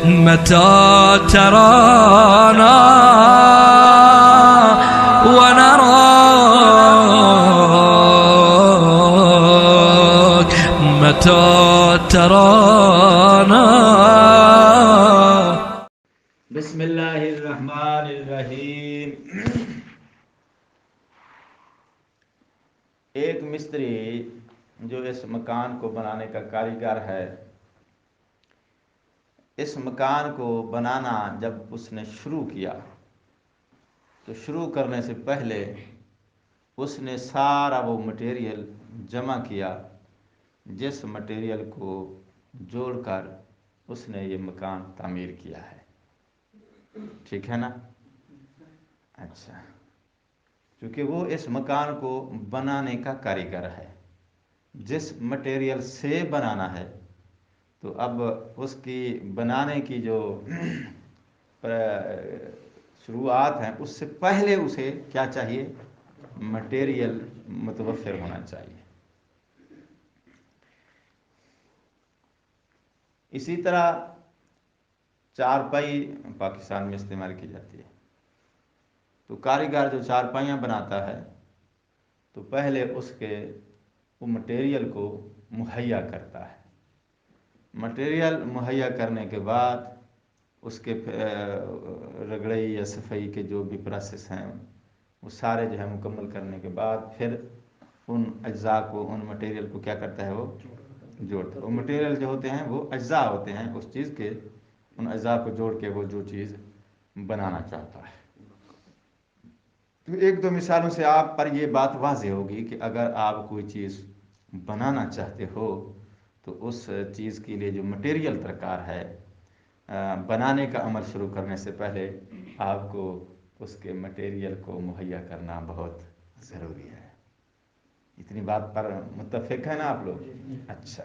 متى ترانا ونراك متى ترانا. بسم اللہ الرحمن الرحیم. ایک مستری جو اس مکان کو بنانے کا کاریگر ہے، اس مکان کو بنانا جب اس نے شروع کیا تو شروع کرنے سے پہلے اس نے سارا وہ مٹیریل جمع کیا جس مٹیریل کو جوڑ کر اس نے یہ مکان تعمیر کیا ہے. ٹھیک ہے نا؟ اچھا، کیونکہ وہ اس مکان کو بنانے کا کاریگر ہے، جس مٹیریل سے بنانا ہے تو اب اس کی بنانے کی جو شروعات ہیں اس سے پہلے اسے کیا چاہیے؟ مٹیریل متوفر ہونا چاہیے. اسی طرح چارپائی پاکستان میں استعمال کی جاتی ہے، تو کاریگر جو چارپائیاں بناتا ہے تو پہلے اس کے وہ مٹیریل کو مہیا کرتا ہے. مٹیریل مہیا کرنے کے بعد اس کے رگڑائی یا صفائی کے جو بھی پروسیس ہیں وہ سارے جو ہے مکمل کرنے کے بعد پھر ان اجزاء کو، ان مٹیریل کو کیا کرتا ہے؟ وہ جوڑتا ہے. وہ مٹیریل جو ہوتے ہیں وہ اجزاء ہوتے ہیں اس چیز کے، ان اجزاء کو جوڑ کے وہ جو چیز بنانا چاہتا ہے. تو ایک دو مثالوں سے آپ پر یہ بات واضح ہوگی کہ اگر آپ کوئی چیز بنانا چاہتے ہو تو اس چیز کے لیے جو مٹیریل درکار ہے، بنانے کا عمل شروع کرنے سے پہلے آپ کو اس کے مٹیریل کو مہیا کرنا بہت ضروری ہے. اتنی بات پر متفق ہے نا آپ لوگ؟ اچھا،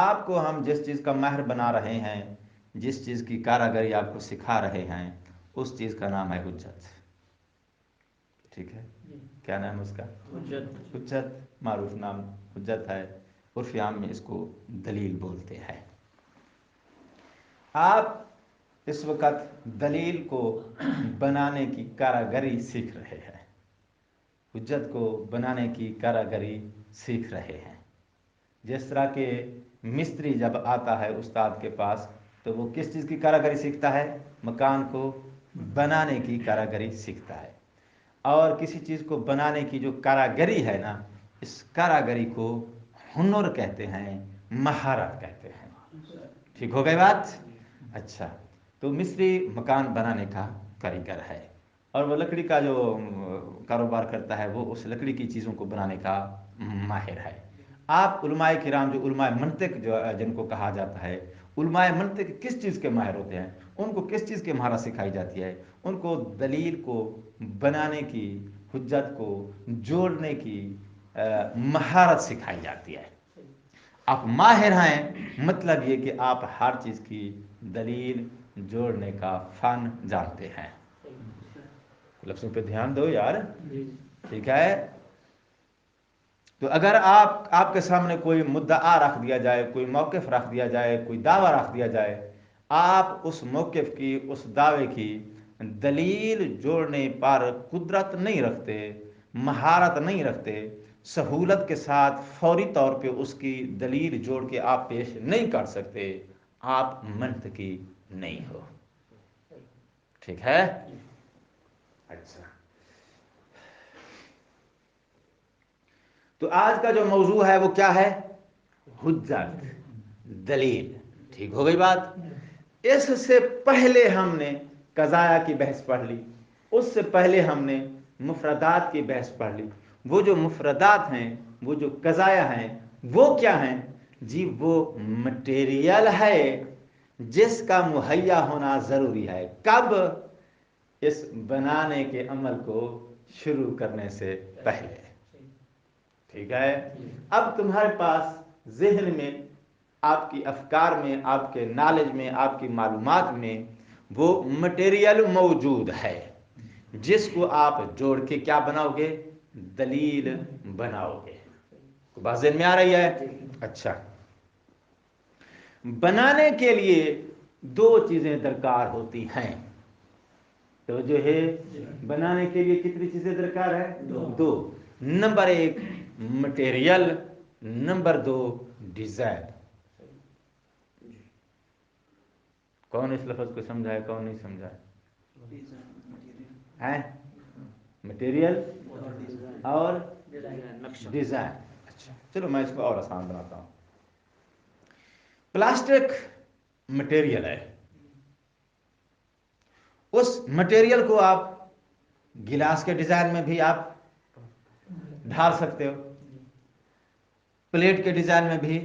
آپ کو ہم جس چیز کا ماہر بنا رہے ہیں، جس چیز کی کاریگری آپ کو سکھا رہے ہیں، اس چیز کا نام ہے حجت. ٹھیک ہے؟ کیا نام ہے اس کا؟ حجت. معروف نام حجت ہے، عرف عام میں اس کو دلیل بولتے ہیں. آپ اس وقت دلیل کو بنانے کی کاریگری سیکھ رہے ہیں، حجت کو بنانے کی کاریگری سیکھ رہے ہیں. جس طرح کہ مستری جب آتا ہے استاد کے پاس تو وہ کس چیز کی کاریگری سیکھتا ہے؟ مکان کو بنانے کی کاریگری سیکھتا ہے. اور کسی چیز کو بنانے کی جو کاریگری ہے نا، اس کاریگری کو ہنر کہتے ہیں، مہارت کہتے ہیں. ٹھیک ہو گئی بات؟ اچھا، تو مستری مکان بنانے کا کاریگر ہے اور وہ لکڑی کا جو کاروبار کرتا ہے وہ اس لکڑی کی چیزوں کو بنانے کا ماہر ہے. آپ علماء کرام جو علماء منطق جو جن کو کہا جاتا ہے، علماء منطق کس چیز کے ماہر ہوتے ہیں؟ ان کو کس چیز کی مہارت سکھائی جاتی ہے؟ ان کو دلیل کو بنانے کی، حجت کو جوڑنے کی مہارت سکھائی جاتی ہے. آپ ماہر ہیں مطلب یہ کہ آپ ہر چیز کی دلیل جوڑنے کا فن جانتے ہیں. لفظوں پہ دھیان دو یار. ٹھیک ہے؟ تو اگر آپ کے سامنے کوئی مدعا رکھ دیا جائے، کوئی موقف رکھ دیا جائے، کوئی دعویٰ رکھ دیا جائے، آپ اس موقف کی، اس دعوے کی دلیل جوڑنے پر قدرت نہیں رکھتے، مہارت نہیں رکھتے، سہولت کے ساتھ فوری طور پہ اس کی دلیل جوڑ کے آپ پیش نہیں کر سکتے، آپ منطقی نہیں ہو. ٹھیک ہے؟ اچھا، تو آج کا جو موضوع ہے وہ کیا ہے؟ حجت، دلیل. ٹھیک ہو گئی بات؟ اس سے پہلے ہم نے قضایا کی بحث پڑھ لی، اس سے پہلے ہم نے مفردات کی بحث پڑھ لی. وہ جو مفردات ہیں، وہ جو قضایا ہیں، وہ کیا ہیں؟ جی وہ مٹیریل ہے جس کا مہیا ہونا ضروری ہے. کب؟ اس بنانے کے عمل کو شروع کرنے سے پہلے. ٹھیک ہے؟ اب تمہارے پاس ذہن میں، آپ کی افکار میں، آپ کے نالج میں، آپ کی معلومات میں وہ مٹیریل موجود ہے جس کو آپ جوڑ کے کیا بناؤ گے؟ دلیل بناؤ گے. بات ذہن میں آ رہی ہے؟ اچھا، بنانے کے لیے دو چیزیں درکار ہوتی ہیں. تو جو ہے بنانے کے لیے کتنی چیزیں درکار ہے؟ دو. نمبر ایک مٹیریل، نمبر دو ڈیزائن. کون اس لفظ کو سمجھا ہے، کون نہیں سمجھا ہے؟ مٹیریل اور ڈیزائن. اچھا چلو میں اس کو اور آسان بناتا ہوں. پلاسٹک مٹیریل ہے، اس مٹیریل کو آپ گلاس کے ڈیزائن میں بھی آپ ڈھال سکتے ہو، پلیٹ کے ڈیزائن میں بھی،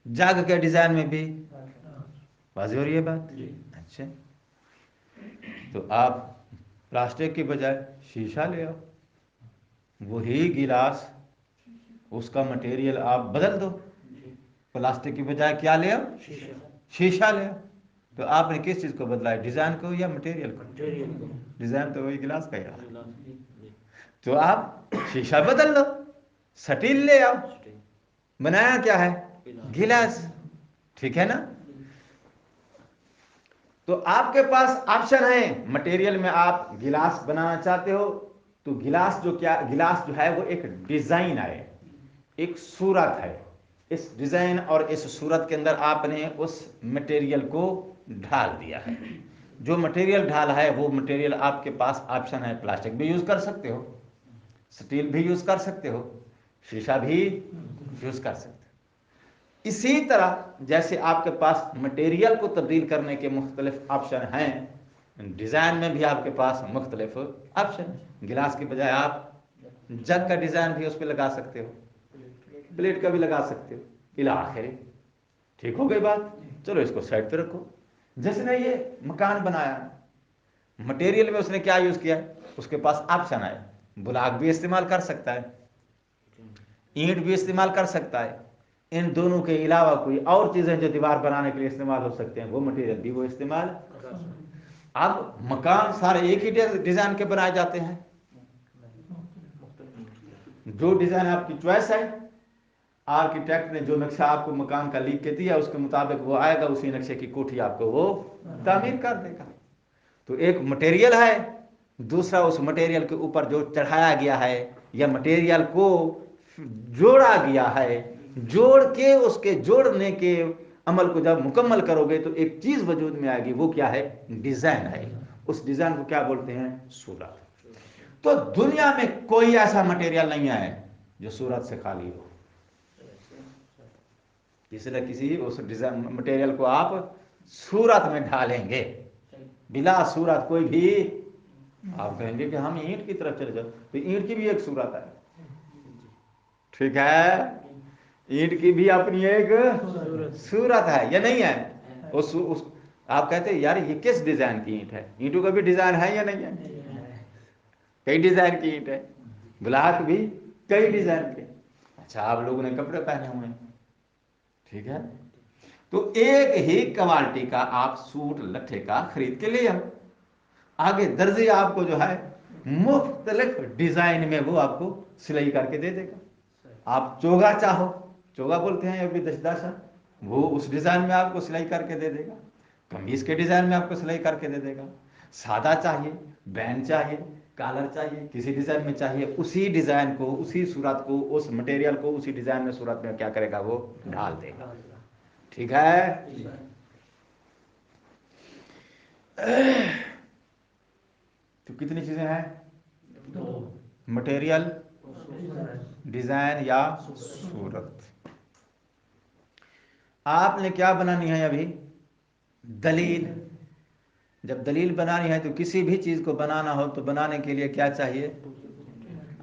جگ کے ڈیزائن میں بھی. واضح ہو رہی ہے بات؟ اچھا تو آپ پلاسٹک کی بجائے شیشہ لے آؤ، وہی گلاس اس کا مٹیریل آپ بدل دو، پلاسٹک کی بجائے کیا لے آؤ؟ شیشہ لے آؤ. تو آپ نے کس چیز کو بدلا ہے، ڈیزائن کو یا مٹیریل کو؟ ڈیزائن تو وہی گلاس کا ہی رہا. تو آپ شیشہ بدل دو، سٹیل لے آؤ، بنایا کیا ہے؟ گلاس. ٹھیک ہے نا؟ تو آپ کے پاس آپشن ہے. مٹیریل میں آپ گلاس بنانا چاہتے ہو تو گلاس جو ہے وہ ایک ڈیزائن ہے، ایک صورت ہے. اس ڈیزائن اور اس صورت کے اندر آپ نے اس مٹیریل کو ڈھال دیا ہے. جو مٹیریل ڈھالا ہے وہ مٹیریل آپ کے پاس آپشن ہے. پلاسٹک بھی یوز کر سکتے ہو، سٹیل بھی یوز کر سکتے ہو، شیشہ بھی یوز کر سکتے ہو. اسی طرح جیسے آپ کے پاس مٹیریل کو تبدیل کرنے کے مختلف آپشن ہیں، ڈیزائن میں بھی آپ کے پاس مختلف آپشن ہیں. گلاس کی بجائے آپ جگ کا ڈیزائن بھی اس پہ لگا سکتے ہو، پلیٹ کا بھی لگا سکتے ہو، الی آخر. ٹھیک ہو گئی بات؟ چلو اس کو سائڈ پہ رکھو. جس نے یہ مکان بنایا، مٹیریل میں اس نے کیا یوز کیا، اس کے پاس آپشن ہے. بلاک بھی استعمال کر سکتا ہے، اینٹ بھی استعمال کر سکتا ہے. ان دونوں کے علاوہ کوئی اور چیزیں جو دیوار بنانے کے لیے استعمال ہو سکتے ہیں وہ مٹیریل بھی وہ استعمال. اب مکان سارے ایک ہی ڈیزائن کے بنائے جاتے ہیں. جو ڈیزائن آپ کی چوائس ہے، آرکیٹیکٹ نے جو نقشہ آپ کو مکان کا لکھ کے دیا اس کے مطابق وہ آئے گا، اسی نقشے کی کوٹھی آپ کو وہ تعمیر کر دے گا. تو ایک مٹیریل ہے، دوسرا اس مٹیریل کے اوپر جو چڑھایا گیا ہے یا مٹیریل کو جوڑا گیا ہے. جوڑ کے اس کے جوڑنے کے عمل کو جب مکمل کرو گے تو ایک چیز وجود میں آئے گی، وہ کیا ہے؟ ڈیزائن ہے. اس ڈیزائن کو کیا بولتے ہیں؟ صورت. تو دنیا میں کوئی ایسا مٹیریل نہیں ہے جو صورت سے خالی ہو. کسی نہ کسی اس ڈیزائن مٹیریل کو آپ صورت میں ڈھالیں گے. بلا صورت کوئی بھی، آپ کہیں گے کہ ہم اینٹ کی طرف چلے جاؤ، تو اینٹ کی بھی ایک صورت ہے. ٹھیک ہے، اینٹ کی بھی اپنی ایک صورت ہے یا نہیں ہے؟ آپ کہتے ہیں یار یہ کس ڈیزائن کی اینٹ ہے؟ اینٹوں کا بھی ڈیزائن ہے یا نہیں ہے؟ کئی ڈیزائن کی اینٹ ہے. بلاک بھی کئی ڈیزائن کے. اچھا آپ لوگوں نے کپڑے پہنے ہوئے ہیں، ٹھیک ہے، تو ایک ہی کوالٹی کا آپ سوٹ لٹھے کا خرید کے لے آؤ. آگے درزی آپ کو جو ہے مختلف ڈیزائن میں وہ آپ کو سلائی کر کے دے دے گا. آپ چوگا چاہو، چوگا بولتے ہیں ابھی دشداشا، وہ اس ڈیزائن میں آپ کو سلائی کر کے دے دے گا. قمیص کے ڈیزائن میں آپ کو سلائی کر کے دے دے گا. سادہ چاہیے، بین چاہیے، کالر چاہیے، کسی ڈیزائن میں چاہیے، اسی ڈیزائن کو، اسی صورت کو، اس مٹیریل کو اسی ڈیزائن میں صورت میں کیا کرے گا؟ وہ ڈھال دے گا. ٹھیک ہے. تو کتنی چیزیں ہیں؟ مٹیریل، ڈیزائن یا صورت. آپ نے کیا بنانی ہے ابھی؟ دلیل. جب دلیل بنانی ہے تو کسی بھی چیز کو بنانا ہو تو بنانے کے لیے کیا چاہیے؟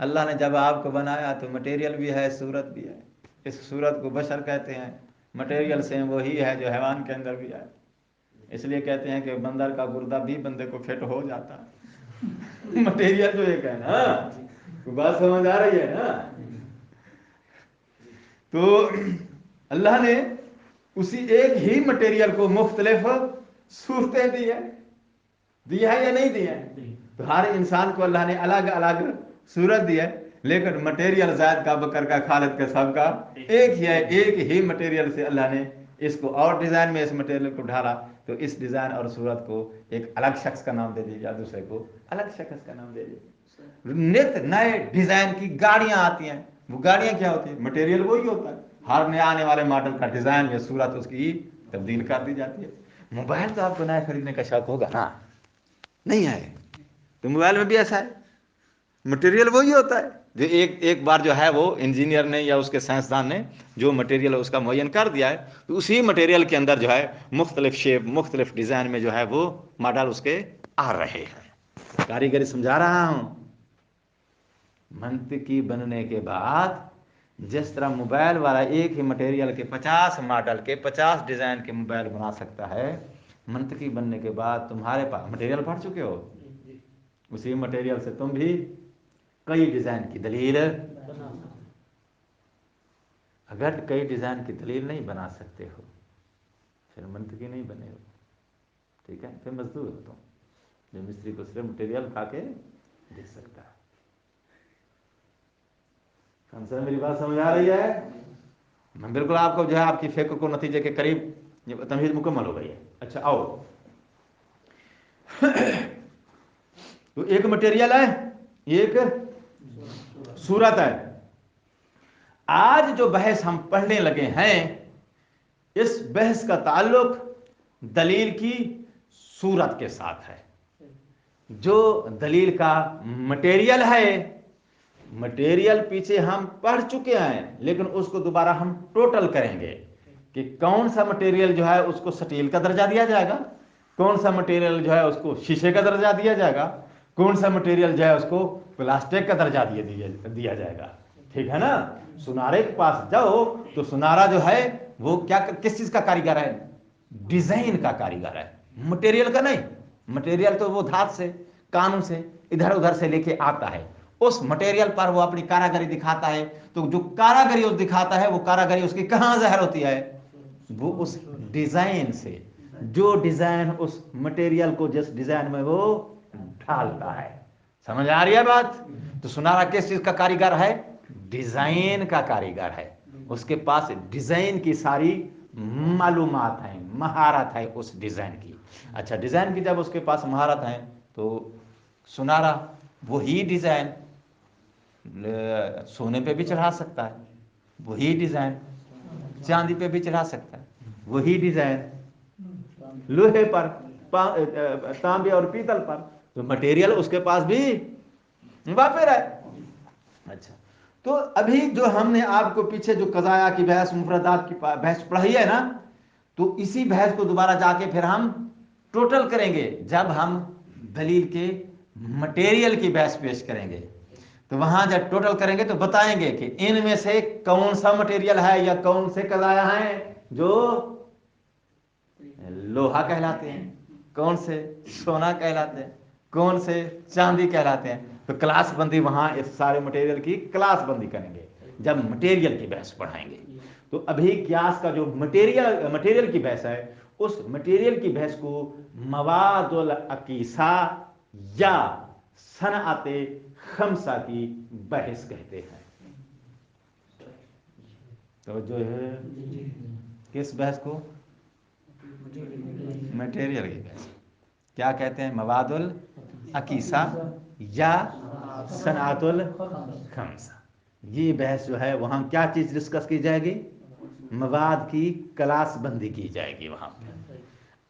اللہ نے جب آپ کو بنایا تو مٹیریل بھی ہے، صورت بھی ہے. اس صورت کو بشر کہتے ہیں، مٹیریل سے وہی ہے جو حیوان کے اندر بھی ہے. اس لیے کہتے ہیں کہ بندر کا گردہ بھی بندے کو فٹ ہو جاتا ہے. مٹیریل جو ایک ہے نا، بات سمجھ آ رہی ہے نا؟ تو اللہ نے اسی ایک ہی مٹیریل کو مختلف صورتیں دی ہے یا نہیں دی ہے؟ تو ہر انسان کو اللہ نے الگ الگ صورت دی ہے، لیکن مٹیریل زائد کا، بکر کا، خالد کا، سب کا ایک ہی ہے. ایک ہی مٹیریل سے اللہ نے اس کو اور ڈیزائن میں اس مٹیریل کو ڈھالا تو اس ڈیزائن اور صورت کو ایک الگ شخص کا نام دے دیجیے، دوسرے کو الگ شخص کا نام دے دیجیے۔ نت نئے ڈیزائن کی گاڑیاں آتی ہیں، وہ گاڑیاں کیا ہوتی ہیں؟ مٹیریل وہی ہوتا ہے، ہر نئے آنے والے ماڈل کا ڈیزائن یا صورت اس کی تبدیل کر دی جاتی ہے۔ موبائل تو آپ کو نیا خریدنے کا شوق ہوگا نا، نہیں ہے تو موبائل میں بھی ایسا ہے، مٹیریل وہی ہوتا ہے جو ایک بار جو ہے وہ انجینئر نے یا اس کے سائنسدان نے جو مٹیریل اس کا معین کر دیا ہے، تو اسی مٹیریل کے اندر جو ہے مختلف شیپ مختلف ڈیزائن میں جو ہے وہ ماڈل اس کے آ رہے ہیں۔ کاریگری سمجھا رہا ہوں۔ منطقی بننے کے بعد جس طرح موبائل والا ایک ہی مٹیریل کے 50 ماڈل کے 50 ڈیزائن کے موبائل بنا سکتا ہے، منطقی بننے کے بعد تمہارے پاس مٹیریل پڑھ چکے ہو، اسی مٹیریل سے تم بھی کئی ڈیزائن کی دلیل، اگر کئی ڈیزائن کی دلیل نہیں بنا سکتے ہو پھر منطقی نہیں بنے ہو، ٹھیک ہے؟ پھر مزدور ہو تم، جو مستری کو صرف مٹیریل کھا کے دے سکتا ہے۔ ہم سر میری بات سمجھ آ رہی ہے؟ میں بالکل آپ کو جو ہے آپ کی فکر کو نتیجے کے قریب تمہید مکمل ہو گئی ہے۔ اچھا آؤ، تو ایک مٹیریل ہے، ایک صورت ہے۔ آج جو بحث ہم پڑھنے لگے ہیں اس بحث کا تعلق دلیل کی صورت کے ساتھ ہے۔ جو دلیل کا مٹیریل ہے، مٹیریل پیچھے ہم پڑھ چکے ہیں لیکن اس کو دوبارہ ہم ٹوٹل کریں گے کہ کون سا مٹیریل جو ہے اس کو سٹیل کا درجہ دیا جائے گا، کون سا مٹیریل جو ہے اس کو شیشے کا درجہ دیا جائے گا، کون سا مٹیریل جو ہے اس کو پلاسٹک کا درجہ دیا جائے گا، ٹھیک ہے نا؟ سنارے کے پاس جاؤ تو سنارا جو ہے وہ کیا کس چیز کا کاریگر ہے؟ ڈیزائن کا کاریگر ہے، مٹیریل کا نہیں۔ مٹیریل تو وہ دھات سے کانوں سے ادھر ادھر سے لے کے آتا ہے، اس مٹیریل پر وہ اپنی کاراگری دکھاتا ہے، تو جو کاراگری اس دکھاتا ہے وہ کاراگری اس کی کہاں ظاہر ہوتی ہے؟ وہ اس ڈیزائن سے، جو ڈیزائن اس مٹیریل کو جس ڈیزائن میں وہ ڈھالتا ہے۔ سمجھ آ رہی ہے بات؟ تو سنارا کس چیز کا کاریگر ہے؟ ڈیزائن کا کاریگر ہے، اس کے پاس ڈیزائن کی ساری معلومات ہیں، مہارت ہے اس ڈیزائن کی۔ اچھا، ڈیزائن کی جب اس کے پاس مہارت ہے تو سنارا وہی ڈیزائن سونے پہ بھی چڑھا سکتا ہے، وہی ڈیزائن چاندی پہ بھی چڑھا سکتا ہے، وہی ڈیزائن لوہے پر، تانبے اور پیتل پر، تو مٹیریل اس کے پاس بھی وافر ہے۔ اچھا، تو ابھی جو ہم نے آپ کو پیچھے جو قضایا کی بحث مفردات کی بحث پڑھائی ہے نا، تو اسی بحث کو دوبارہ جا کے پھر ہم ٹوٹل کریں گے جب ہم دلیل کے مٹیریل کی بحث پیش کریں گے۔ تو وہاں جب ٹوٹل کریں گے تو بتائیں گے کہ ان میں سے کون سا مٹیریل ہے یا کون سے قضایا ہیں جو لوہا کہلاتے ہیں، کون سے سونا کہلاتے ہیں، کون سے چاندی کہلاتے ہیں۔ تو کلاس بندی وہاں اس سارے مٹیریل کی کلاس بندی کریں گے جب مٹیریل کی بحث پڑھائیں گے۔ تو ابھی قیاس کا جو مٹیریل کی بحث ہے، اس مٹیریل کی بحث کو مواد الاقیسہ یا صنعت خمسہ کی بحث کہتے ہیں۔ تو جو ہے کس بحث کو؟ مٹیریل کی بحث کیا کہتے ہیں؟ مواد الاقیسہ یا صنعت الخمسہ۔ یہ بحث جو ہے وہاں کیا چیز ڈسکس کی جائے گی؟ مواد کی کلاس بندی کی جائے گی وہاں پہ۔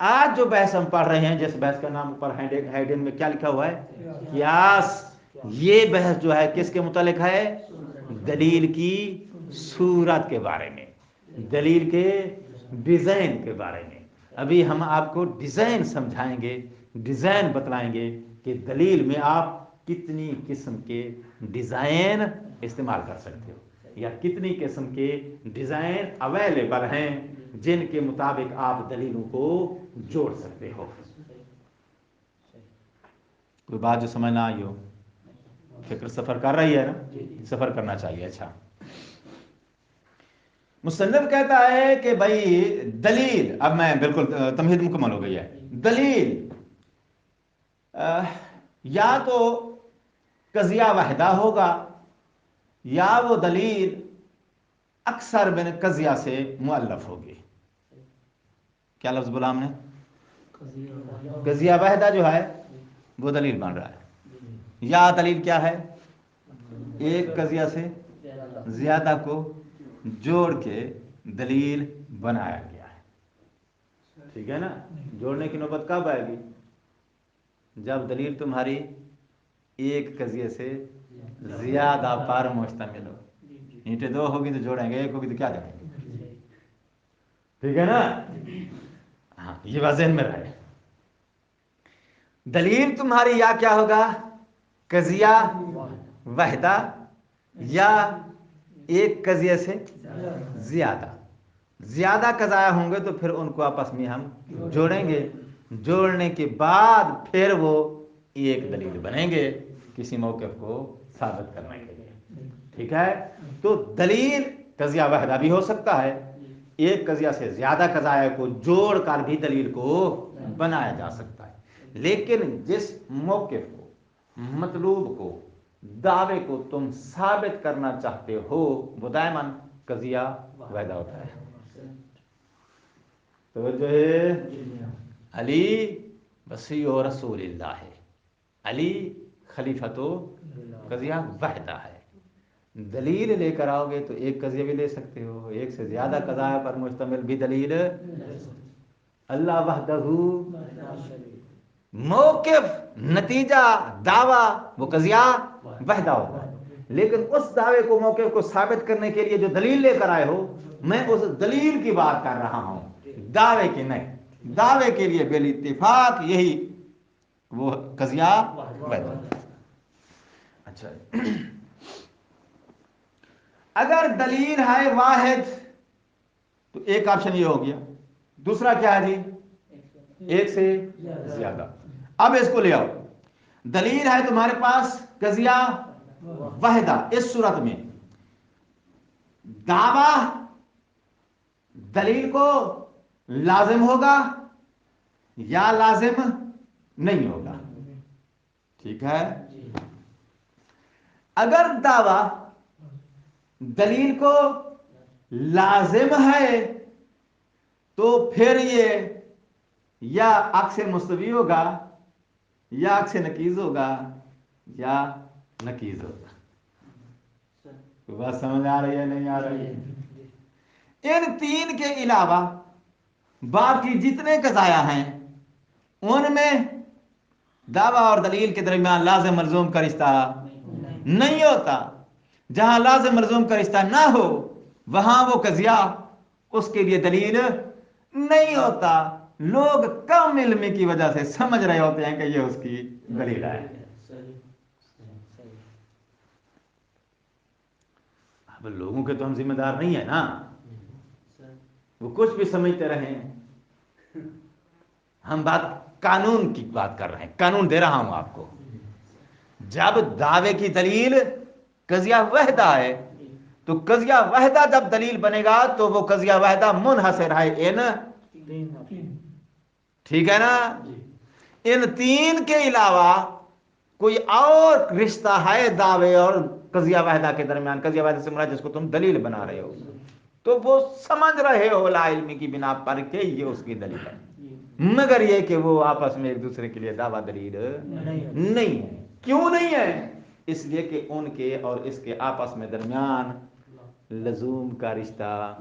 آج جو بحث ہم پڑھ رہے ہیں، جس بحث کا نام پر ہیڈنگ میں کیا لکھا ہوا ہے؟ قیاس۔ یہ بحث جو ہے کس کے متعلق ہے؟ دلیل کی صورت کے بارے میں، دلیل کے ڈیزائن کے بارے میں۔ ابھی ہم آپ کو ڈیزائن سمجھائیں گے، ڈیزائن بتلائیں گے کہ دلیل میں آپ کتنی قسم کے ڈیزائن استعمال کر سکتے ہو یا کتنی قسم کے ڈیزائن اویلیبل ہیں جن کے مطابق آپ دلیلوں کو جوڑ سکتے ہو۔ کوئی بات جو سمجھ نہ آئی ہو؟ فکر سفر کر رہی ہے نا؟ سفر کرنا چاہیے۔ اچھا، مصنف کہتا ہے کہ بھائی دلیل، اب میں بالکل تمہید مکمل ہو گئی ہے، دلیل یا تو قضیہ واحدہ ہوگا یا وہ دلیل اکثر من قضیہ سے مؤلف ہوگی۔ کیا لفظ بولا ہم نے؟ قضیہ واحدہ جو ہے وہ دلیل بن رہا ہے، یا دلیل کیا ہے؟ ایک قضیہ سے زیادہ کو جوڑ کے دلیل بنایا گیا ہے، ٹھیک ہے نا؟ جوڑنے کی نوبت کب آئے گی؟ جب دلیل تمہاری ایک قضیے سے زیادہ پر مشتمل ہو. اینٹیں دو ہوگی تو جوڑیں گے، ایک ہوگی تو کیا جوڑیں گے؟ ٹھیک ہے نا؟ ہاں، یہ بات ذہن میں رہے. دلیل تمہاری یا کیا ہوگا؟ قضیہ واحدہ یا ایک قضیے سے زیادہ قضایا ہوں گے تو پھر ان کو آپس میں ہم جوڑیں گے، جوڑنے کے بعد پھر وہ ایک دلیل بنیں گے کسی موقف کو ثابت کرنے کے لیے. ٹھیک ہے؟ تو دلیل قضیہ واحدہ بھی ہو سکتا ہے، ایک قضیہ سے زیادہ قضایا کو جوڑ کر بھی دلیل کو بنایا جا سکتا ہے. لیکن جس موقف کو، مطلوب کو، دعوے کو تم ثابت کرنا چاہتے ہو وہ دائماً قضیہ واحدہ ہوتا ہے. تو جو ہے علی وصی و رسول اللہ ہے، علی خلیفۃ و قضیہ واحدہ ہے. دلیل لے کر آؤ گے تو ایک قضیہ بھی لے سکتے ہو، ایک سے زیادہ قضایا پر مشتمل بھی دلیل. اللہ وحدہ، موقف، نتیجہ، دعویٰ وہ قضیہ واحدہ ہوتا ہے. لیکن اس دعوے کو، موقف کو ثابت کرنے کے لیے جو دلیل لے کر آئے ہو، میں اس دلیل کی بات کر رہا ہوں، دعوے کی نہیں. دعوے کے لیے بال اتفاق یہی وہ قضیہ واحدہ. اچھا، اگر دلیل ہے واحد تو ایک آپشن یہ ہو گیا. دوسرا کیا ہے جی؟ ایک سے زیادہ. اب اس کو لے آؤ. دلیل ہے تمہارے پاس قضیہ واحدہ، اس صورت میں دعویٰ دلیل کو لازم ہوگا یا لازم نہیں ہوگا. ٹھیک ہے؟ اگر دعویٰ دلیل کو لازم ہے تو پھر یہ یا عکس مستوی ہوگا، یا عکس نقیض ہوگا، یا نقیض ہوگا. بات سمجھ آ رہی ہے نہیں آ رہی ہے؟ ان تین کے علاوہ باقی جتنے قضایا ہیں ان میں دعویٰ اور دلیل کے درمیان لازم ملزوم کا رشتہ نہیں ہوتا. جہاں لازم ملزوم کا رشتہ نہ ہو وہاں وہ قضیہ اس کے لیے دلیل نہیں ہوتا. لوگ کم علمی کی وجہ سے سمجھ رہے ہوتے ہیں کہ یہ اس کی دلیل ہے. اب لوگوں کے تو ہم ذمہ دار نہیں ہیں نا، وہ کچھ بھی سمجھتے رہیں. ہم بات قانون کی بات کر رہے ہیں، قانون دے رہا ہوں آپ کو. جب دعوے کی دلیل قضیہ واحدہ ہے تو قضیہ واحدہ جب دلیل بنے گا تو وہ قضیہ واحدہ منحصر ہے ان، ٹھیک ہے نا؟ ان تین کے علاوہ کوئی اور رشتہ ہے دعوے اور قضیہ واحدہ کے درمیان، قضیہ واحدہ سے مراد جس کو تم دلیل بنا رہے ہو، تو وہ سمجھ رہے ہو لا علمی کی بنا پر کہ یہ اس کی دلیل ہے، مگر یہ کہ وہ آپس میں ایک دوسرے کے لیے دعویٰ دلیل نہیں ہے. کیوں نہیں ہے؟ اس لیے کہ ان کے اور اس کے آپس میں درمیان لزوم کا رشتہ،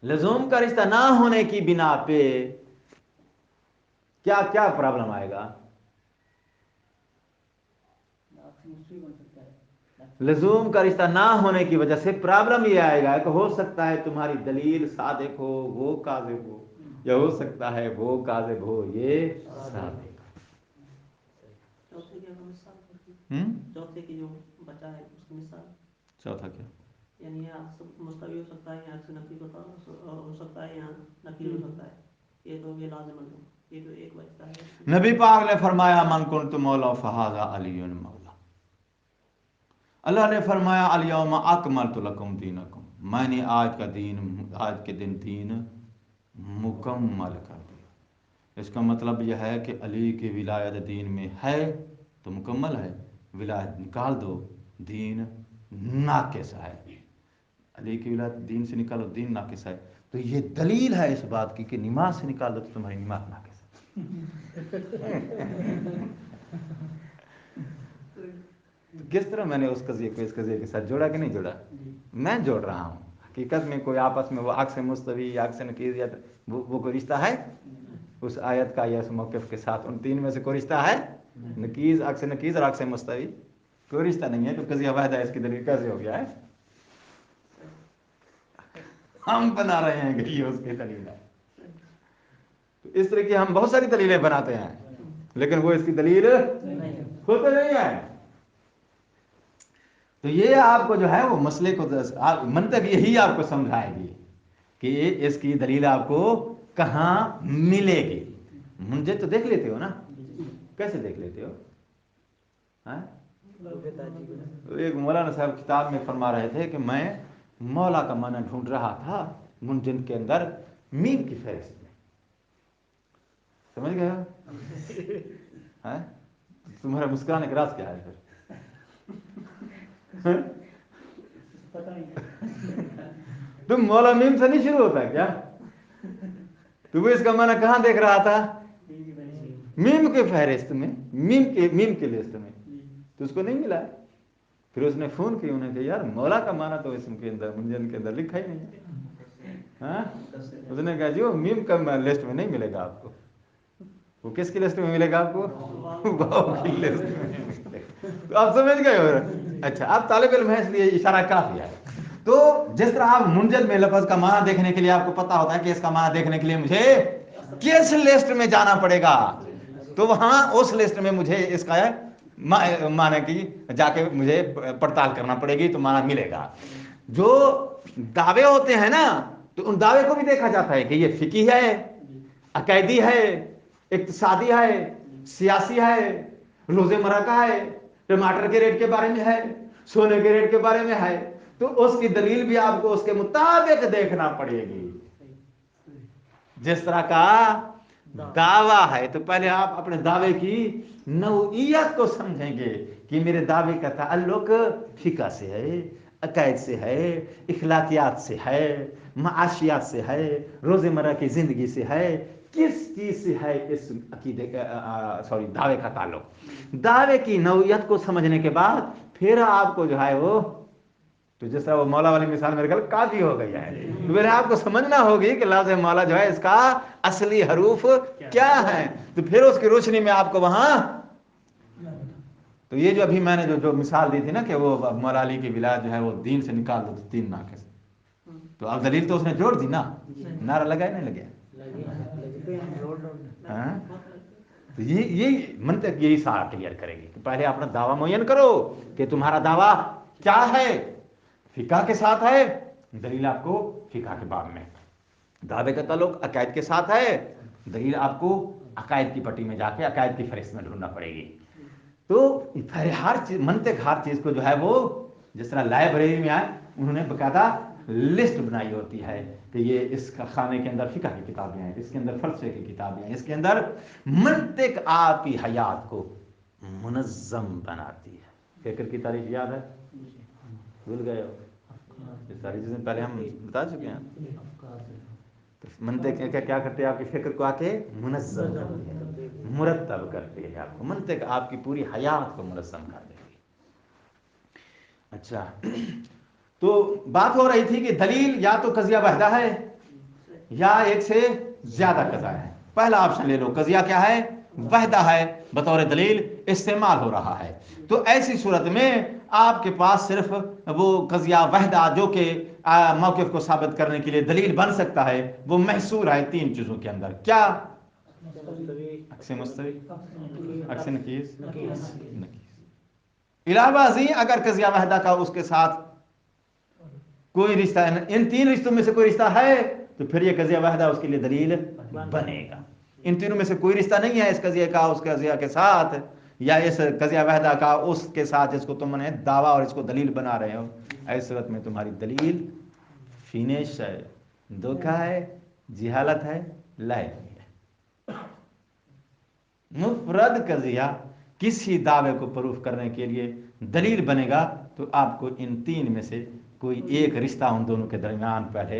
لزوم کا رشتہ نہ ہونے کی بنا پہ کیا کیا پرابلم آئے گا؟ لزوم کا رشتہ نہ ہونے کی وجہ سے پرابلم یہ آئے گا کہ ہو سکتا ہے تمہاری دلیل صادق ہو وہ کاذب ہو، یا ہو سکتا ہے وہ کاذب ہو یہ صادق. چوتھے کی جو بچا ہے اس کی مثال. چوتھا کیا؟ یعنی یہاں مستوی ہو سکتا ہے، یہاں سے نقیض ہو سکتا ہے، یہاں نقیض ہو سکتا ہے. یہ تو یہ لازم ہے، یہ تو ایک بچتا ہے. نبی پاک نے فرمایا من کنت مولا فہذا علی مولا. اللہ نے فرمایا الیوم اکملت لکم دینکم، میں نے آج کے دن دین مکمل کر دیا. اس کا مطلب یہ ہے کہ علی کی ولایت دین میں ہے تو مکمل ہے، ولایت نکال دو دین ناقص ہے. علی کی ولایت دین سے نکالو دین ناقص ہے. تو یہ دلیل ہے اس بات کی کہ نماز سے نکال دو تو تمہاری نماز ناقص تو کس طرح میں نے اس قضیے کو اس قضیے کے ساتھ جوڑا کہ نہیں جوڑا؟ میں جوڑ رہا ہوں. حقیقت میں کوئی آپس میں وہ عکس مستوی یا عکس نقیض یا وہ کوئی رشتہ ہے اس آیت کا یا اس موقف کے ساتھ؟ ان تین میں سے کوئی رشتہ ہے؟ نقیض، عکس نقیض اور عکس مستوی کوئی رشتہ نہیں ہے. تو قضیہ واحدہ اس کی دلیل کیسے ہو گیا ہے؟ ہم بنا رہے ہیں کہ یہ اس کی دلیل ہے. تو اس طرح کی ہم بہت ساری دلیلیں بناتے ہیں لیکن وہ اس کی دلیل ہوتے نہیں ہے. تو یہ آپ کو جو ہے وہ مسئلے کو منطق یہی آپ کو سمجھائے گی کہ اس کی دلیل آپ کو کہاں ملے گی. مجھے تو دیکھ لیتے ہو نا، کیسے دیکھ لیتے ہو؟ ایک مولانا صاحب کتاب میں فرما رہے تھے کہ میں مولا کا معنی ڈھونڈ رہا تھا منجن کے اندر میم کی فہرست میں. سمجھ گئے ہو؟ تمہارا مسکرانے کا راز کیا ہے پھر؟ تم مولا میم سے نہیں شروع ہوتا کیا؟ تو وہ اس کا معنی کہاں دیکھ رہا تھا؟ میم کے فہرست میں، میم کے لسٹ میں. تو اس کو نہیں ملا. پھر اس نے فون کی انہیں کہ یار مولا کا معنی تو اسم کے اندر منجن کے اندر لکھا ہی نہیں ہے. اس نے کہا جی وہ میم کا لسٹ میں نہیں ملے گا آپ کو. وہ کس کی لسٹ میں ملے گا آپ کو؟ واو کی لسٹ میں. تو آپ سمجھ گئے ہو. اچھا آپ طالب علم ہیں اس لیے اشارہ کافی ہے. تو جس طرح آپ منجن میں لفظ کا معنی دیکھنے کے لیے آپ کو پتا ہوتا ہے کہ اس کا معنی دیکھنے کے لیے مجھے کس لسٹ میں جانا پڑے گا، تو وہاں اس لسٹ میں مجھے اس کا معنی کی جا کے مجھے پڑتال کرنا پڑے گی تو معنی ملے گا. جو دعوے ہوتے ہیں نا تو ان دعوے کو بھی دیکھا جاتا ہے کہ یہ فقہی ہے، عقائدی ہے، اقتصادی ہے، سیاسی ہے، روز مرہ کا ہے، ٹماٹر کے ریٹ کے بارے میں ہے، سونے کے ریٹ کے بارے میں ہے. تو اس کی دلیل بھی آپ کو اس کے مطابق دیکھنا پڑے گی. جس طرح کا دعویٰ ہے تو پہلے آپ اپنے دعوے کی نوعیت کو سمجھیں گے کہ میرے دعوے کا تعلق فقہ سے ہے، عقائد سے ہے، اخلاقیات سے ہے، معاشیات سے ہے، روزمرہ کی زندگی سے ہے، کس چیز سے ہے اس عقیدے دعوے کا تعلق. دعوے کی نوعیت کو سمجھنے کے بعد پھر آپ کو جو ہے وہ تو جس طرح وہ مولا والی مثال میرے خیال کافی ہو گئی ہے. تو پھر آپ کو سمجھنا ہوگی کہ لفظ مولا جو ہے اس کا اصلی حروف کیا ہے. تو پھر اس کی روشنی میں آپ کو وہاں تو یہ جو ابھی میں نے جو مثال دی تھی نا کہ وہ مولا علی کی ولایت جو ہے وہ دین سے نکال دو تو تین ناقص. تو اب دلیل تو اس نے جوڑ دی نا، نعرہ لگا نہیں لگیا. تو یہ منطق یہی سارا کلیئر کرے گی کہ پہلے اپنا دعویٰ معین کرو کہ تمہارا دعویٰ کیا ہے. فقہ کے ساتھ ہے، دلیل آپ کو فقہ کے باب میں. دعوے کا تعلق عقائد کے ساتھ ہے، دلیل آپ کو عقائد کی پٹی میں جا کے عقائد کی فہرست میں ڈھونڈنا پڑے گی. تو ہر چیز منطق ہر چیز کو جو ہے وہ جس طرح لائبریری میں آئے انہوں نے باقاعدہ لسٹ بنائی ہوتی ہے کہ یہ اس خانے کے اندر فقہ کی کتابیں ہیں، اس کے اندر فلسفے کی کتابیں ہیں، اس کے اندر منطق آپ کی حیات کو منظم بناتی ہے. فکر کی تاریخ یاد ہے؟ بھول گئے ہو؟ یہ ساری چیزیں پہلے ہم بتا چکے ہیں. منطق کیا کرتے ہیں؟ آپ کی فکر کو آ کے منظم کرتی ہے، مرتب کرتی ہے. آپ کو منطق آپ کی پوری حیات کو منظم کر دے گی. اچھا تو بات ہو رہی تھی کہ دلیل یا تو قضیہ واحدہ ہے یا ایک سے زیادہ قضا ہے. پہلا آپشن لے لو، قضیہ کیا ہے؟ واحدہ ہے، بطور دلیل استعمال ہو رہا ہے. تو ایسی صورت میں آپ کے پاس صرف وہ قضیہ واحدہ جو کہ موقف کو ثابت کرنے کے لیے دلیل بن سکتا ہے وہ محصور ہے تین چیزوں کے اندر. کیا؟ عکس مستوی، عکس نقیض، نقیض. علاوہ ازیں اگر قضیہ واحدہ کا اس کے ساتھ کوئی رشتہ ہے، ان تین رشتوں میں سے کوئی رشتہ ہے تو پھر یہ قضیہ واحدہ اس کے لیے دلیل بنے گا. ان تینوں میں سے کوئی رشتہ نہیں ہے اس قضیے کا اس قضیہ کے ساتھ، یا اس قضیہ واحدہ کا اس کے ساتھ جس کو تم نے دعویٰ اور اس کو دلیل بنا رہے ہو، ایسی صورت میں تمہاری دلیل فینش ہے، دھوکہ ہے، جہالت ہے، لائبی ہے. مفرد قضیہ کسی دعوے کو پروف کرنے کے لیے دلیل بنے گا تو آپ کو ان تین میں سے کوئی ایک رشتہ ان دونوں کے درمیان پہلے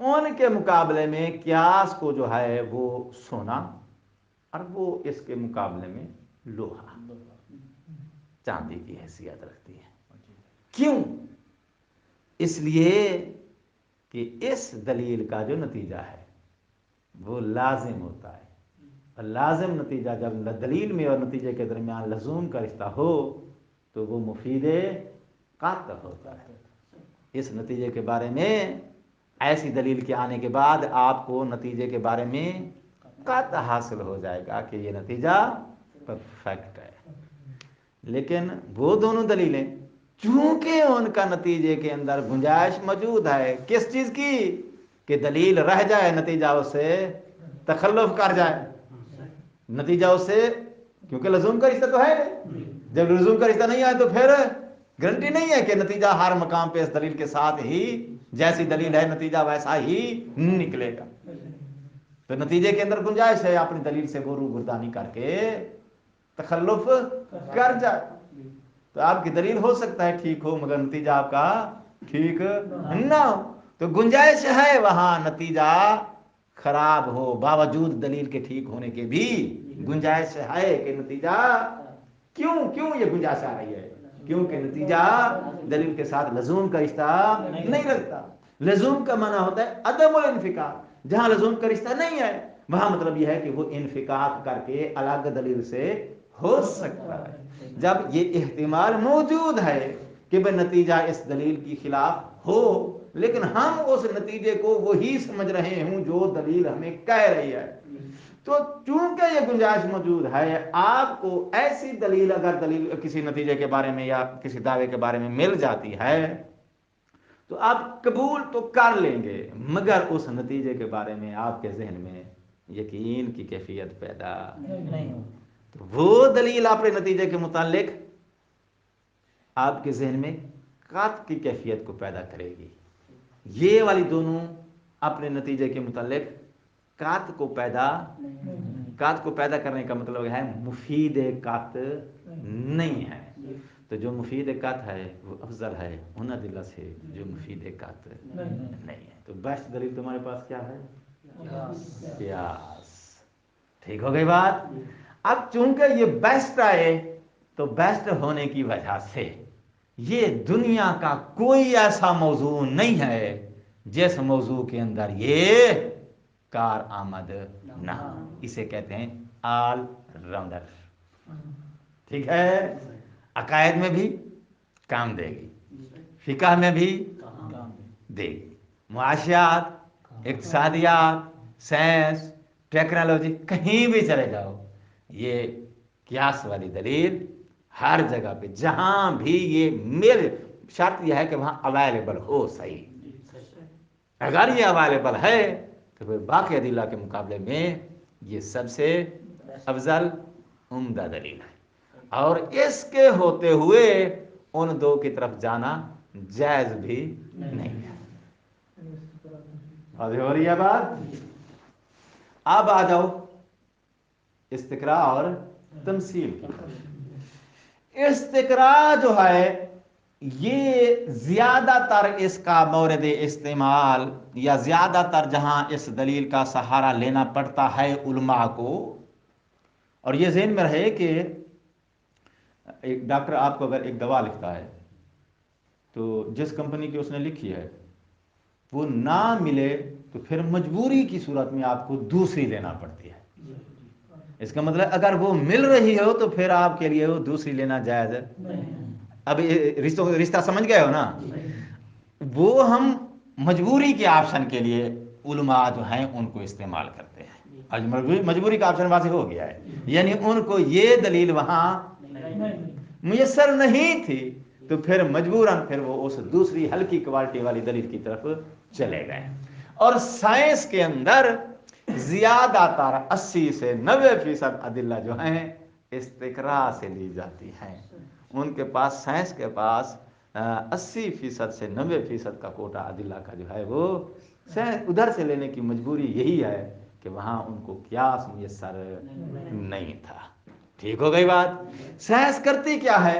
ان کے مقابلے میں قیاس کو جو ہے وہ سونا اور وہ اس کے مقابلے میں لوہا چاندی کی حیثیت رکھتی ہے. کیوں؟ اس لیے کہ اس دلیل کا جو نتیجہ ہے وہ لازم ہوتا ہے، اور لازم نتیجہ جب دلیل میں اور نتیجے کے درمیان لزوم کا رشتہ ہو تو وہ مفید قاطع ہوتا ہے. اس نتیجے کے بارے میں ایسی دلیل کے آنے کے بعد آپ کو نتیجے کے بارے میں قاطع حاصل ہو جائے گا کہ یہ نتیجہ پرفیکٹ ہے. لیکن وہ دونوں دلیلیں چونکہ ان کا نتیجے کے اندر گنجائش موجود ہے کس چیز کی کہ دلیل رہ جائے، نتیجہ اس سے تخلف کر جائے، نتیجہ اس سے، کیونکہ لزوم کا رشتہ تو ہے نہیں. جب لزوم کا رشتہ نہیں آئے تو پھر گارنٹی نہیں ہے کہ نتیجہ ہر مقام پہ اس دلیل کے ساتھ ہی جیسی دلیل ہے نتیجہ ویسا ہی نکلے گا. تو نتیجے کے اندر گنجائش ہے اپنی دلیل سے وہ روگردانی کر کے تخلف کر جائے. تو آپ کی دلیل ہو سکتا ہے ٹھیک ہو مگر نتیجہ آپ کا ٹھیک نہ ہو. تو گنجائش ہے وہاں نتیجہ خراب ہو، باوجود دلیل کے ٹھیک ہونے کے بھی گنجائش ہے کہ نتیجہ کیوں یہ گنجائش آ رہی ہے کیونکہ نتیجہ دلیل کے ساتھ لزوم کا رشتہ نہیں رکھتا. لزوم کا معنی ہوتا ہے عدم الانفکاک. جہاں لزوم کا رشتہ نہیں ہے وہاں مطلب یہ ہے کہ وہ انفکاک کر کے الگ دلیل سے ہو سکتا ہے. جب یہ احتمال موجود ہے کہ بھئی نتیجہ اس دلیل کی خلاف ہو لیکن ہم اس نتیجے کو وہی سمجھ رہے ہوں جو دلیل ہمیں کہہ رہی ہے، تو چونکہ یہ گنجائش موجود ہے آپ کو ایسی دلیل اگر دلیل کسی نتیجے کے بارے میں یا کسی دعوے کے بارے میں مل جاتی ہے تو آپ قبول تو کر لیں گے مگر اس نتیجے کے بارے میں آپ کے ذہن میں یقین کی کیفیت پیدا نہیں ہو. تو وہ دلیل اپنے نتیجے کے متعلق آپ کے ذہن میں قاطع کی کیفیت کو پیدا کرے گی. یہ والی دونوں اپنے نتیجے کے متعلق قاطع کو پیدا کرنے کا مطلب ہے مفید قاطع نہیں ہے. تو جو مفید قاطع ہے وہ افضل ہے ان ادلہ سے جو مفید قاطع نہیں ہے. تو بیسٹ دلیل تمہارے پاس کیا ہے؟ قیاس. ٹھیک ہو گئی بات؟ اب چونکہ یہ بیسٹ آئے تو بیسٹ ہونے کی وجہ سے یہ دنیا کا کوئی ایسا موضوع نہیں ہے جس موضوع کے اندر یہ کار آمد نہ. اسے کہتے ہیں آل راؤنڈر. ٹھیک ہے؟ عقائد میں بھی کام دے گی، فقہ میں بھی دے گی، معاشیات، اقتصادیات، سائنس، ٹیکنالوجی، کہیں بھی چلے جاؤ یہ قیاس والی دلیل ہر جگہ پہ جہاں بھی یہ مل، شرط یہ ہے کہ وہاں اویلیبل ہو. صحیح، اگر یہ اویلیبل ہے تو پھر باقی ادلہ کے مقابلے میں یہ سب سے افضل عمدہ دلیل ہے. اور اس کے ہوتے ہوئے ان دو کی طرف جانا جائز بھی نہیں ہے. واضح ہو رہی ہے بات؟ اب آ جاؤ استقراء اور تمثیل کی. استقراء جو ہے یہ زیادہ تر اس کا مورد استعمال یا زیادہ تر جہاں اس دلیل کا سہارا لینا پڑتا ہے علماء کو، اور یہ ذہن میں رہے کہ ایک ڈاکٹر آپ کو اگر ایک دوا لکھتا ہے تو جس کمپنی کی اس نے لکھی ہے وہ نہ ملے تو پھر مجبوری کی صورت میں آپ کو دوسری لینا پڑتی ہے. اس کا مطلب اگر وہ مل رہی ہو تو پھر آپ کے لیے وہ دوسری لینا جائز ہے. اب رشتہ سمجھ گئے ہو نا؟ وہ ہم مجبوری کے آپشن کے لیے علماء جو ہیں ان کو استعمال کرتے ہیں. آج مجبوری کا آپشن واضح ہو گیا ہے، یعنی ان کو یہ دلیل وہاں میسر نہیں تھی تو پھر مجبوراً پھر وہ اس دوسری ہلکی کوالٹی والی دلیل کی طرف چلے گئے. اور سائنس کے اندر زیادہ تر 80 سے 90% ادلہ جو ہیں استقراء سے لی جاتی ہیں. ان کے پاس، سائنس کے پاس 80% سے 90% کا کوٹا ادلہ کا جو ہے وہ ادھر سے لینے کی مجبوری یہی ہے کہ وہاں ان کو قیاس میسر نہیں تھا. ٹھیک ہو گئی بات؟ سائنس کرتی کیا ہے؟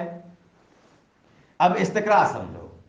اب استقراء سمجھو.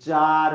4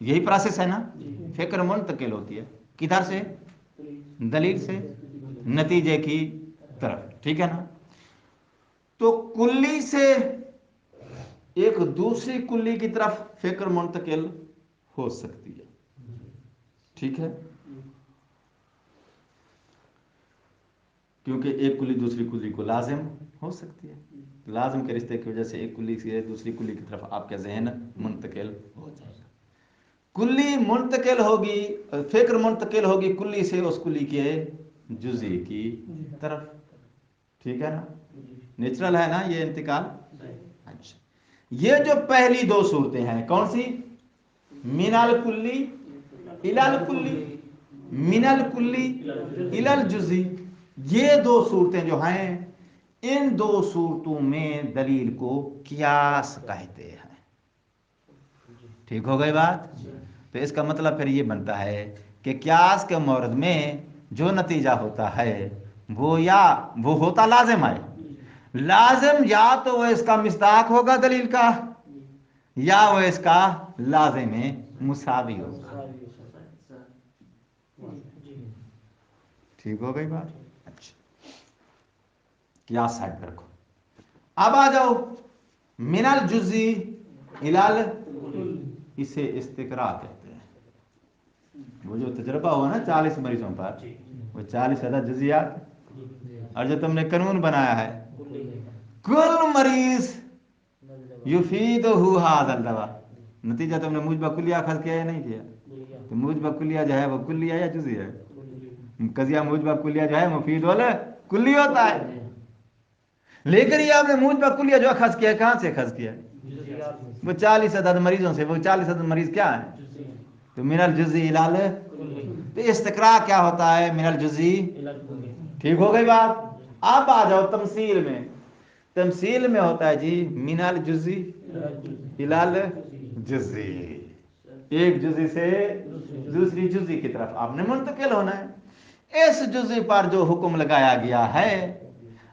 یہی پروسیس ہے نا. فکر منتقل ہوتی ہے کدھر سے؟ دلیل سے نتیجے کی طرف. ٹھیک ہے نا. تو کلی سے ایک دوسری کلی کی طرف فکر منتقل ہو سکتی ہے. ٹھیک ہے. کیونکہ ایک کلی دوسری کلی کو لازم ہو سکتی ہے. لازم کے رشتے کی وجہ سے ایک کلی سے دوسری کلی کی طرف آپ کا ذہن منتقل ہو جائے گا. کلی منتقل ہوگی، فکر منتقل ہوگی کلی سے اس کلی کے جزئی کی طرف. ٹھیک ہے نا. نیچرل ہے نا یہ انتقال. اچھا، یہ جو پہلی دو صورتیں ہیں کون سی؟ من الکلی الی الکلی، من الکلی الی الجزئی. یہ دو صورتیں جو ہیں، ان دو صورتوں میں دلیل کو قیاس کہتے ہیں. ٹھیک ہو گئی بات. تو اس کا مطلب پھر یہ بنتا ہے کہ قیاس کے مورد میں جو نتیجہ ہوتا ہے وہ ہوتا لازم ہے. لازم یا تو وہ اس کا مصداق ہوگا دلیل کا، یا وہ اس کا لازم مساوی ہوگا. ٹھیک ہو گئی بات. اچھا، قیاس سائڈ پہ رکھو. اب آ جاؤ من الجزئی الی الکلی. اسے استقراء کہتے ہیں. وہ جو تجربہ ہوا نا 40 مریضوں پر، وہ 40 عدد جزیات، اور جو تم نے قانون بنایا ہے کل مریض یفیدہ ھذا الدواء، نتیجہ تم نے موجبہ کلیہ اخذ کیا یا نہیں کیا؟ تو موجبہ کلیہ جو ہے وہ کلیہ یا جزئی ہے؟ قضیہ موجبہ کلیہ جو ہے مفید کلی ہوتا ہے. لیکن یہ آپ نے موجبہ کلیہ جو اخذ کیا ہے کہاں سے اخذ کیا ہے؟ وہ 40 عدد مریضوں سے. وہ 40 عدد مریض کیا ہے؟ تو من الجزئی الی الکلی. تو استقراء کیا ہوتا ہے؟ من الجزئی. ٹھیک ہو گئی بات. اب آ جاؤ تمثیل میں. تمثیل میں ہوتا ہے جی من الجزئی الی الجزئی. ایک جزئی سے دوسری جزئی کی طرف آپ نے منتقل ہونا ہے. اس جزئی پر جو حکم لگایا گیا ہے،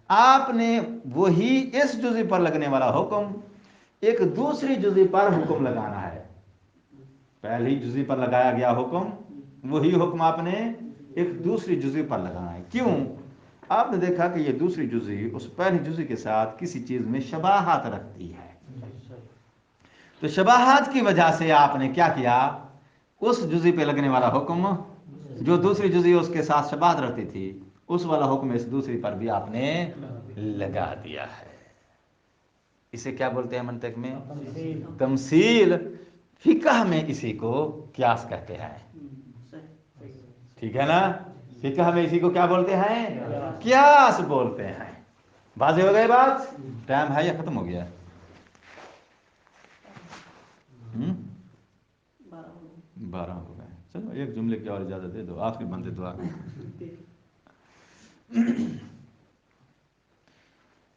آپ نے وہی اس جزئی پر لگنے والا حکم ایک دوسری جزئی پر حکم لگانا ہے. پہلی جزئی پر لگایا گیا حکم، وہی حکم آپ نے ایک دوسری جزئی پر لگانا ہے. کیوں؟ آپ نے دیکھا کہ یہ دوسری جزئی اس پہلی جزئی کے ساتھ کسی چیز میں شباہت رکھتی ہے. تو شباہت کی وجہ سے آپ نے کیا کیا؟ اس جزئی پہ لگنے والا حکم جو دوسری جزئی اس کے ساتھ شباہت رکھتی تھی، اس والا حکم اس دوسری پر بھی آپ نے لگا دیا ہے. اسے کیا بولتے ہیں منطق میں؟ تمثیل. فقہ میں اسی کو قیاس کہتے ہیں. ٹھیک ہے نا. فقہ میں اسی کو کیا بولتے ہیں؟ قیاس بولتے ہیں. واضح ہو گئی بات. ٹائم ہے یا ختم ہو گیا؟ 12 ہو گئے. چلو ایک جملے کی اور اجازت دے دو، آخری بندے دعا.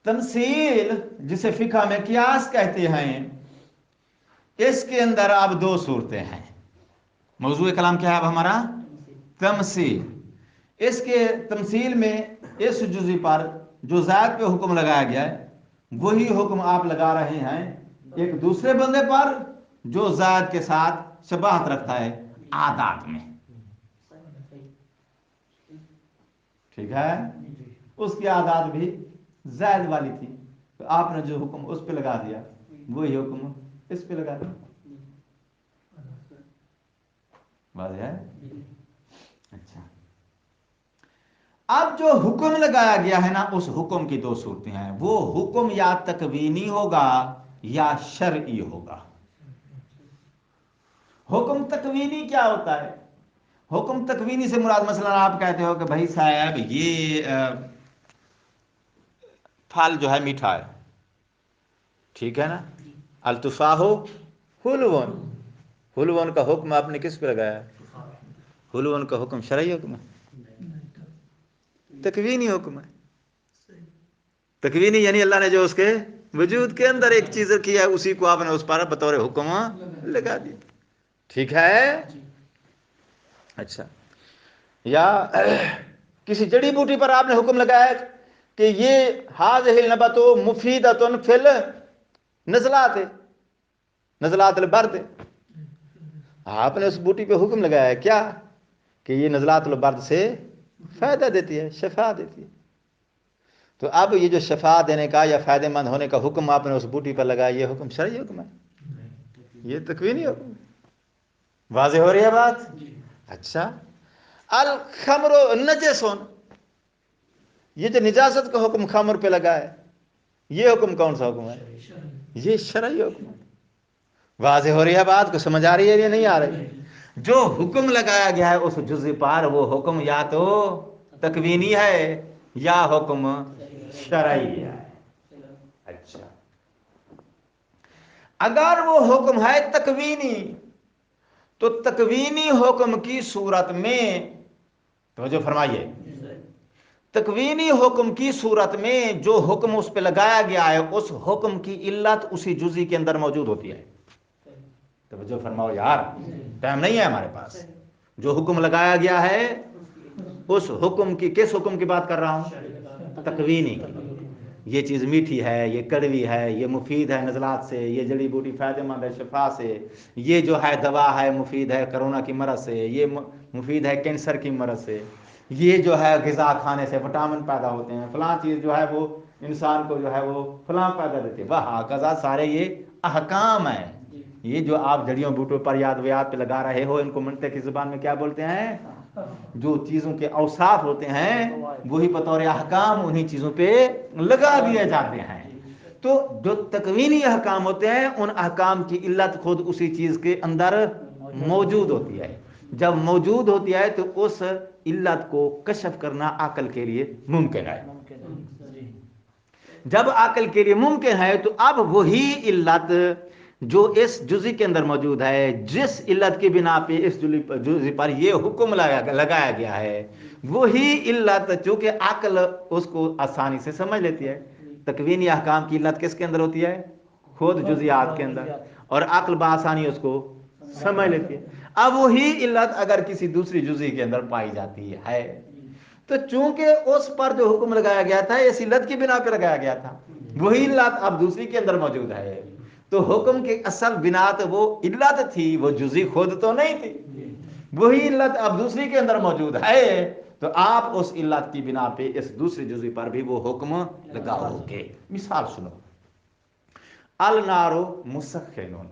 تمثیل جسے فقہ میں قیاس کہتے ہیں، اس کے اندر اب دو صورتیں ہیں. موضوع کلام کیا ہے اب ہمارا؟ تمثیل. اس کے تمثیل میں اس جزئی پر جو زائد پہ حکم لگایا گیا ہے، وہی حکم آپ لگا رہے ہیں ایک دوسرے بندے پر جو زائد کے ساتھ شباہت رکھتا ہے عادات میں. ٹھیک ہے. اس کی عادات بھی زائد والی تھی، تو آپ نے جو حکم اس پہ لگا دیا وہی حکم اس پہ لگا دیا. واضح ہے. اچھا، اب جو حکم لگایا گیا ہے نا، اس حکم کی دو صورتیں ہیں. وہ حکم یا تکوینی ہوگا یا شرعی ہوگا. حکم تکوینی کیا ہوتا ہے؟ حکم تکوینی سے مراد مثلا آپ کہتے ہو کہ بھائی صاحب یہ پھل جو ہے میٹھا ہے. ٹھیک ہے نا. التفاح حلون. حلون کا حکم آپ نے کس پہ لگایا؟ حلون کا حکم شرعی حکم ہے؟ تکوینی حکم ہے. تکوینی یعنی اللہ نے جو اس کے وجود کے اندر ایک چیز کی ہے، اسی کو آپ نے اس پر بطور حکم لگا دیا. ٹھیک ہے. اچھا، یا کسی جڑی بوٹی پر آپ نے حکم لگایا کہ یہ هذه النبۃ مفیدۃ فی النزلات البرد. آپ نے اس بوٹی پہ حکم لگایا ہے کیا کہ یہ نزلات البرد سے فائدہ دیتی ہے، شفا دیتی ہے. تو اب یہ جو شفا دینے کا یا فائدہ مند ہونے کا حکم آپ نے اس بوٹی پر لگایا، یہ حکم شرعی حکم ہے، یہ تکوینی حکم. واضح ہو رہی ہے بات؟ اچھا، الخمر نجسون، یہ جو نجاست کا حکم خمر پہ لگا ہے، یہ حکم کون سا حکم ہے؟ یہ شرعی حکم ہے. واضح ہو رہی ہے بات کو؟ سمجھ آ رہی ہے یا نہیں آ رہی؟ جو حکم لگایا گیا ہے اس جزء پر، وہ حکم یا تو تکوینی ہے یا حکم شرعی ہے. اچھا، اگر وہ حکم ہے تکوینی تو تکوینی حکم کی صورت میں توجہ فرمائیے، تکوینی حکم کی صورت میں جو حکم اس پہ لگایا گیا ہے اس حکم کی علت اسی جزئی کے اندر موجود ہوتی ہے. توجہ فرماؤ یار، ٹائم نہیں ہے ہمارے پاس. جو حکم لگایا گیا ہے اس حکم کی، کس حکم کی بات کر رہا ہوں؟ تکوینی کی. یہ چیز میٹھی ہے، یہ کڑوی ہے، یہ مفید ہے نزلات سے، یہ جڑی بوٹی فائدہ مند ہے شفا سے، یہ جو ہے دوا ہے مفید ہے کرونا کی مرض سے، یہ مفید ہے کینسر کی مرض سے، یہ جو ہے غذا کھانے سے وٹامن پیدا ہوتے ہیں، فلاں چیز جو ہے وہ انسان کو جو ہے وہ فلاں پیدا دیتی ہے، وہ قضا سارے یہ احکام ہیں. یہ جو آپ جڑیوں بوٹوں پر یاد ویات پہ لگا رہے ہو، ان کو منطق کی زبان میں کیا بولتے ہیں؟ جو چیزوں کے اوصاف ہوتے ہیں وہی بطور احکام انہی چیزوں پہ لگا دیے جاتے ہیں. تو جو تکوینی احکام ہوتے ہیں ان احکام کی علت خود اسی چیز کے اندر موجود ہوتی ہے. جب موجود ہوتی ہے تو اس علت کو کشف کرنا عقل کے لیے ممکن ہے. جب عقل کے لیے ممکن ہے تو اب وہی علت جو اس جزئی کے اندر موجود ہے، جس علت کی بنا پہ اس جزئی پر یہ حکم لگایا گیا ہے، وہی علت چونکہ عقل اس کو آسانی سے سمجھ لیتی ہے. تکوینی احکام کی علت کس کے اندر ہوتی ہے؟ خود جزیات کے اندر، اور عقل بآسانی اس کو سمجھ لیتی ہے. اب وہی علت اگر کسی دوسری جزئی کے اندر پائی جاتی ہے تو چونکہ اس پر جو حکم لگایا گیا تھا اس علت کی بنا پہ لگایا گیا تھا، وہی علت اب دوسری کے اندر موجود ہے، تو حکم کی اصل بنا تو وہ علت تھی، وہ جزئی خود تو نہیں تھی. وہی علت اب دوسری کے اندر موجود ہے تو آپ اس علت کی بنا پہ اس دوسری جزئی پر بھی وہ حکم لگاؤ گے. مثال سنو، النارو مسخنون،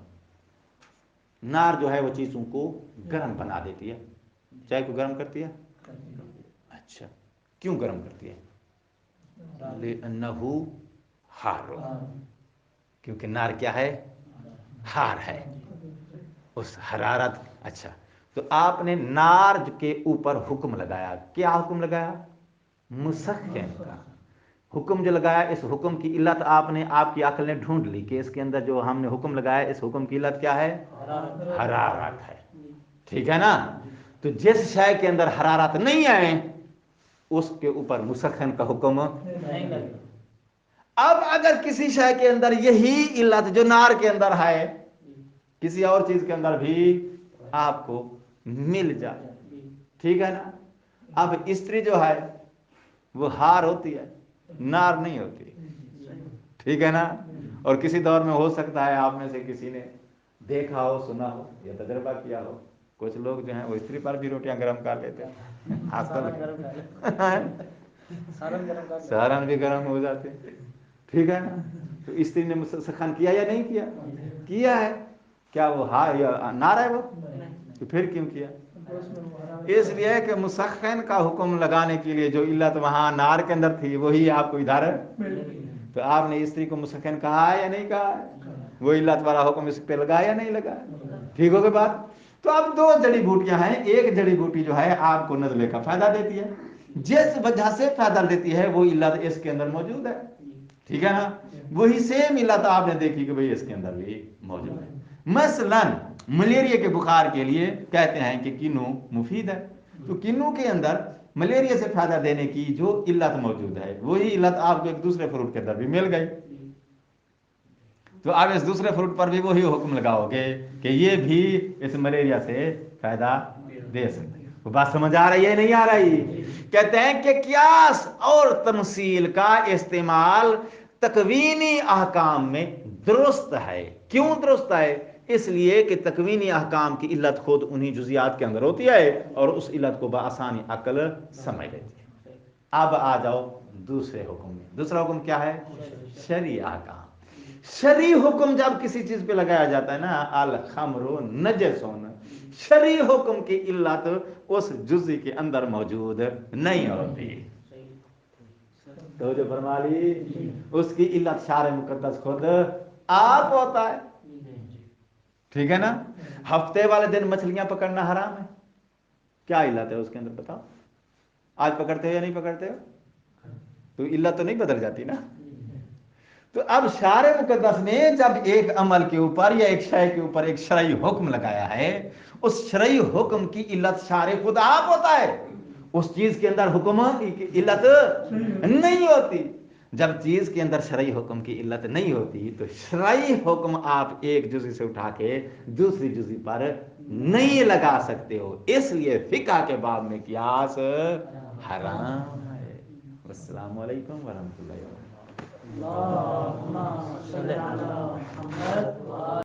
نار جو ہے وہ چیزوں کو گرم بنا دیتی ہے. چائے کو گرم کرتی ہے؟ اچھا، کیوں گرم کرتی ہے؟ لِأَنَّهُ حار، کیونکہ نار کیا ہے؟ حار ہے، اس حرارت. اچھا، تو آپ نے نار کے اوپر حکم لگایا، کیا حکم لگایا؟ مسخن کا حکم جو لگایا. اس حکم کی علت آپ کی عقل نے ڈھونڈ لی کہ اس کے اندر جو ہم نے حکم لگایا اس حکم کی علت کیا ہے؟ حرارت ہے. ٹھیک ہے نا؟ تو جس شے کے اندر حرارت نہیں ہے اس کے اوپر مسخن کا حکم نہیں لگا. اب اگر کسی شے کے اندر یہی علت جو نار کے اندر ہے کسی اور چیز کے اندر بھی آپ کو مل جائے، ٹھیک ہے نا؟ اب استری جو ہے وہ ہار ہوتی ہے، نار نہیں ہوتی، ٹھیک ہے نا؟ اور کسی دور میں ہو سکتا ہے آپ میں سے کسی نے دیکھا ہو، سنا ہو یا تجربہ کیا ہو، کچھ لوگ جو ہیں وہ استری پر بھی روٹیاں گرم کر لیتے ہیں، سہارن بھی گرم ہو جاتے ہیں، ٹھیک ہے نا؟ تو استری نے مسخن کیا یا نہیں کیا؟ کیا ہے. کیا وہ ہار یا نار ہے وہ؟ تو پھر کیوں کیا؟ اس لیے کہ مسخن کا حکم لگانے کے لیے جو علت وہاں نار کے اندر تھی وہی آپ کو ادھر ہے. تو آپ نے استری کو مسخن کہا ہے یا نہیں کہا ہے؟ وہ علت والا حکم اس پہ لگا یا نہیں لگا؟ ٹھیک ہو گئی بات؟ تو اب دو جڑی بوٹیاں ہیں، ایک جڑی بوٹی جو ہے آپ کو نزلے کا فائدہ دیتی ہے، جس وجہ سے فائدہ دیتی ہے وہ علت اس کے اندر موجود ہے، ٹھیک ہے نا؟ وہی سیم علت آپ نے دیکھی کہ بھئی اس کے اندر بھی موجود ہے. مثلا ملیریا کے بخار کے لیے کہتے ہیں کہ کنو مفید ہے، تو کنو کے اندر ملیریا سے فائدہ دینے کی جو علت موجود ہے وہی علت آپ کو ایک دوسرے فروٹ کے اندر بھی مل گئی، تو آپ اس دوسرے فروٹ پر بھی وہی حکم لگاؤ گے کہ یہ بھی اس ملیریا سے فائدہ دے سکتے. وہ بات سمجھ آ رہی ہے نہیں آ رہی؟ کہتے ہیں کہ قیاس اور تمثیل کا استعمال تکوینی احکام میں درست ہے. کیوں درست ہے؟ اس لیے کہ تکوینی احکام کی علت خود انہی جزیات کے اندر ہوتی ہے اور اس علت کو بآسانی عقل سمجھ لیتی ہے۔ اب آ جاؤ دوسرے حکم میں۔ دوسرا حکم کیا ہے؟ شرعی احکام۔ شرعی حکم جب کسی چیز پہ لگایا جاتا ہے نا، الخمر نجسون، شرعی حکم کی علت اس جزی کے اندر موجود نہیں ہوتی۔ تو جو فرما لی اس کی علت شارع مقدس خود آپ ہوتا ہے، ٹھیک ہے نا؟ ہفتے والے دن مچھلیاں پکڑنا حرام ہے، کیا علت ہے اس کے اندر بتاؤ؟ آج پکڑتے ہو یا نہیں پکڑتے ہو؟ تو علت تو نہیں بدل جاتی نا۔ تو اب شارع مقدس نے جب ایک عمل کے اوپر یا ایک شے کے اوپر ایک شرعی حکم لگایا ہے، اس شرعی حکم کی علت شارع خود آپ ہوتا ہے، اس چیز کے اندر حکم کی علت نہیں ہوتی۔ جب چیز کے اندر شرعی حکم کی علت نہیں ہوتی تو شرعی حکم آپ ایک جزی سے اٹھا کے دوسری جزی پر نہیں لگا سکتے ہو، اس لیے فقہ کے باب میں قیاس حرام ہے۔ السلام علیکم ورحمۃ اللہ وبرکاتہ۔ اللہم صلی علی محمد